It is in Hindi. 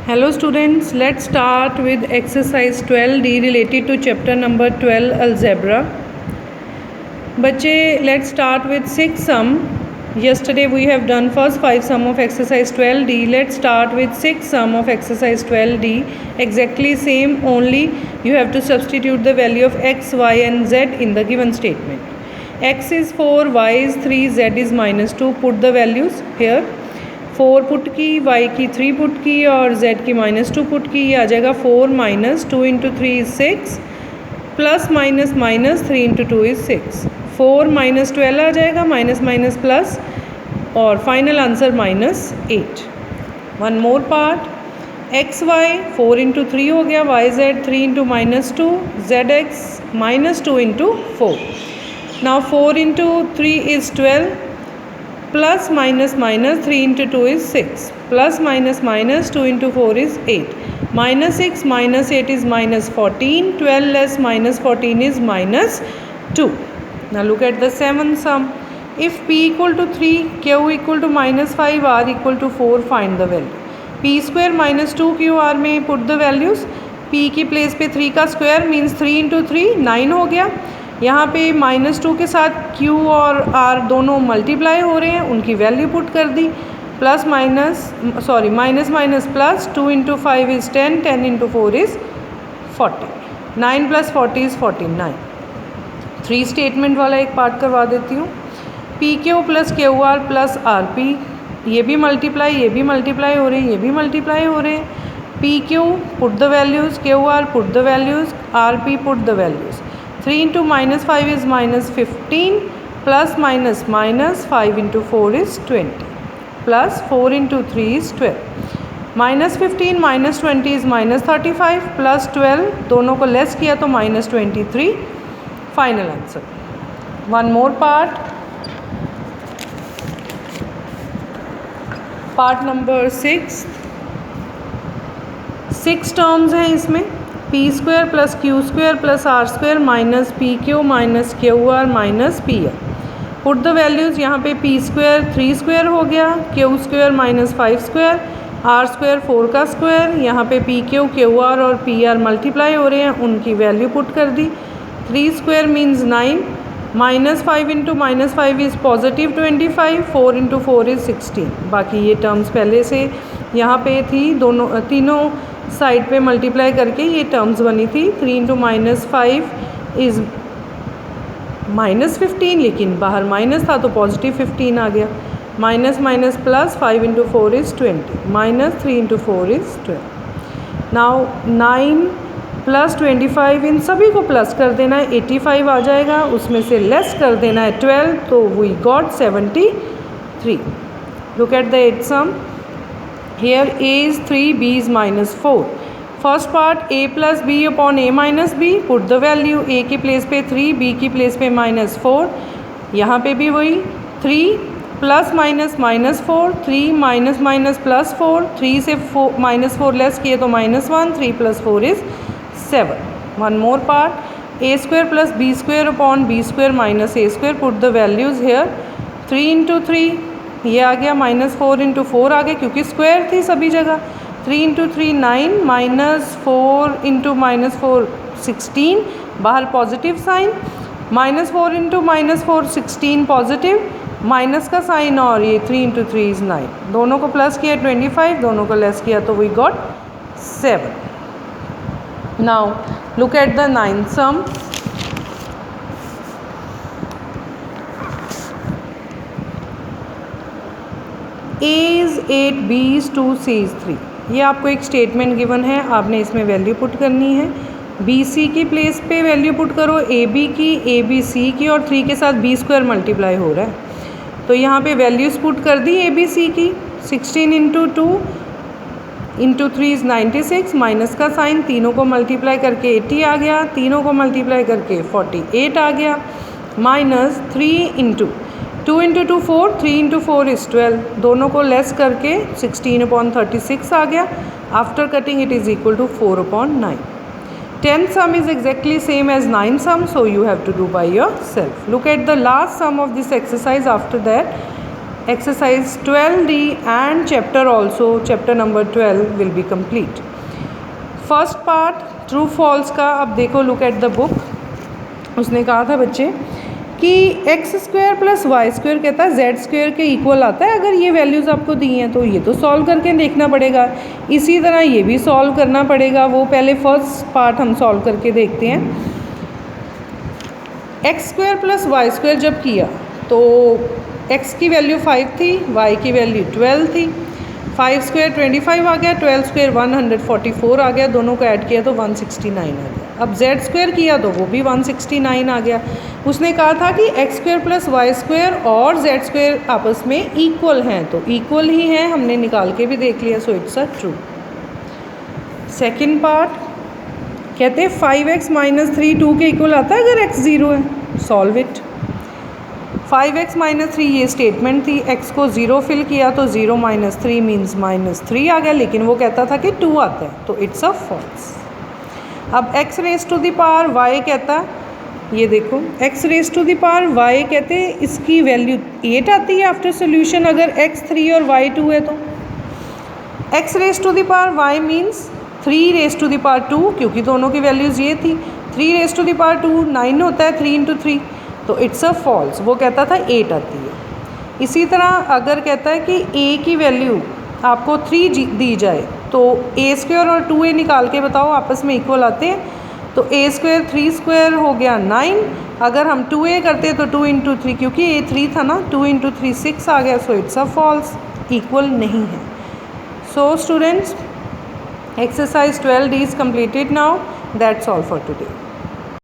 Hello students, let's start with exercise 12D related to chapter number 12 algebra. बच्चे let's start with 6 sum. Yesterday we have done first 5 sum of exercise 12D. Let's start with 6 sum of exercise 12D. Exactly same, only you have to substitute the value of x, y and z in the given statement. X is 4, y is 3, z is minus 2. Put the values here. 4 put की, y की 3 पुट की और z की -2 पुट की. ये आ जाएगा 4 minus 2 into 3 is 6 plus minus minus 3 into 2 is 6. 4 minus 12 आ जाएगा, माइनस माइनस प्लस और final answer -8. One more part, x y 4 into 3 हो गया, y z 3 into -2, z x -2 into 4. Now 4 into 3 is 12 plus minus minus 3 into 2 is 6 plus minus minus 2 into 4 is 8 minus 6 minus 8 is minus 14 12 less minus 14 is minus 2. Now look at the 7th sum. If p equal to 3, q equal to minus 5, r equal to 4, find the value. p square minus 2qr में put the values. p की प्लेस पे 3 का स्क्वायर मीन्स 3 इंटू 3 9 हो गया. यहाँ पे -2 के साथ q और r दोनों मल्टीप्लाई हो रहे हैं, उनकी वैल्यू पुट कर दी. Plus minus minus minus plus 2 into 5 is 10, 10 into 4 is 40, 9 plus 40 is 49. 3 statement वाला एक पार्ट करवा देती हूँ. P Q plus Q R plus R P, ये भी मल्टीप्लाई हो रहे हैं, ये भी मल्टीप्लाई हो रहे हैं. P Q put the values, Q R put the values, R P put the values. 3 into -5 is -15 plus minus minus 5 into 4 is 20 plus 4 into 3 is 12. -15 minus 20 is -35 plus 12 दोनों को लेस किया तो -23. Final answer. One more part, part number 6 terms हैं इसमें. P square plus q square plus r square minus p q minus q r minus p r. Put the values. यहाँ पे पी स्क्वायर 3 स्क्वायर हो गया, q square -5 square, r square 4 का स्क्वायर. यहाँ पे पी क्यू, क्यू आर और पी आर मल्टीप्लाई हो रहे हैं, उनकी वैल्यू पुट कर दी. 3 square means 9, -5 into -5 is positive 25, 4 into 4 is 16. बाकी ये टर्म्स पहले से यहाँ पे थी, दोनों तीनों साइड पे मल्टीप्लाई करके ये टर्म्स बनी थी. 3 इंटू -5 इज़ -15, लेकिन बाहर माइनस था तो पॉजिटिव 15 आ गया. Minus minus plus 5 into 4 is 20, minus 3 into 4 is 12. Now 9 plus 25, इन सभी को प्लस कर देना है, 85 आ जाएगा. उसमें से लेस कर देना है 12, तो we got 73. Look at the 8th sum. Here a is 3, b is -4. First part a plus b upon a minus b. Put the value. a की प्लेस पे 3, b की प्लेस पे -4. यहाँ पे भी वही 3 plus minus -4, 3 minus minus plus 4, 3 से -4 लेस किए तो -1, 3 plus 4 is 7. One more part, a square plus b square upon b square minus a square. Put the values here. 3 इंटू 3 ये आ गया, -4 इंटू 4 आ गया क्योंकि स्क्वायर थी सभी जगह. 3 इंटू 3 9, -4 इंटू -4 16, बाहर positive sign. -4 into -4 16 positive, minus का साइन, और ये 3 इंटू 3 इज़ 9. दोनों को प्लस किया 25, दोनों को लेस किया तो we got 7. Now look at the 9th sum. A is 8, B is 2, C is 3. ये आपको एक स्टेटमेंट गिवन है, आपने इसमें वैल्यू पुट करनी है. बी सी की प्लेस पे वैल्यू पुट करो, ए बी की, ए बी सी की, और 3 के साथ बी स्क्वायर मल्टीप्लाई हो रहा है तो यहाँ पे वैल्यूज़ पुट कर दी ए बी सी की. 16 इंटू 2 इंटू 3 इज़ 96, माइनस का साइन, तीनों को मल्टीप्लाई करके 80 आ गया, तीनों को मल्टीप्लाई करके 48 आ गया. Minus 3 into 2 into 2 4, 3 into 4 is 12, दोनों को लेस करके 16/36 आ गया. After cutting it is equal to 4/9. 10th sum is exactly same as 9th sum, so you have to do by yourself. Look at the last sum of this exercise. After that exercise 12D and chapter also, chapter number 12 will be complete. First part true false का अब देखो, look at the book. उसने कहा था बच्चे कि x square plus y square कहता है जेड स्क्वायर के इक्वल आता है। अगर ये वैल्यूज़ आपको दी हैं तो ये तो सॉल्व करके देखना पड़ेगा, इसी तरह ये भी सॉल्व करना पड़ेगा। वो पहले फर्स्ट पार्ट हम सॉल्व करके देखते हैं। X square plus y square जब किया तो एक्स की वैल्यू 5 थी, वाई की वैल्यू 12 थी। 5 स्क्वायर 25 आ गया, 12 स्क्वायर 144 आ गया, दोनों को ऐड किया तो 169 आ गया। अब जेड स्क्वायर किया तो वो भी 169 आ गया। उसने कहा था कि x square plus y square और जेड स्क्वायर आपस में इक्वल हैं, तो इक्वल ही हैं, हमने निकाल के भी देख लिया, सो it's a true. Second part कहते हैं 5x माइनस 3 2 के इक्वल आता है अगर x 0 है, सॉल्व इट। 5x माइनस 3 ये स्टेटमेंट थी, x को 0 फिल किया तो 0 माइनस 3 मीन्स माइनस 3 आ गया, लेकिन वो कहता था कि 2 आता है, तो इट्स अ फॉल्स। अब x raise to the power y कहता, ये देखो x raise to the power y कहते इसकी वैल्यू 8 आती है आफ्टर सोल्यूशन अगर x 3 और y 2 है तो। x raise to the power y means 3 raise to the power 2, क्योंकि दोनों की वैल्यूज़ ये थी। 3 रेस टू द पावर 2 9 होता है, 3 इंटू 3, तो इट्स अ फॉल्स। वो कहता था 8 आती है। इसी तरह अगर कहता है कि a की वैल्यू आपको 3 दी जाए तो a स्क्वायर और 2a निकाल के बताओ आपस में इक्वल आते हैं, तो a स्क्वायर 3 स्क्वायर हो गया 9। अगर हम 2a करते तो 2 इंटू 3, क्योंकि a 3 था ना, 2 इंटू 3 6 आ गया, so it's a false, equal नहीं है। So students, exercise 12D is completed now. That's all for today.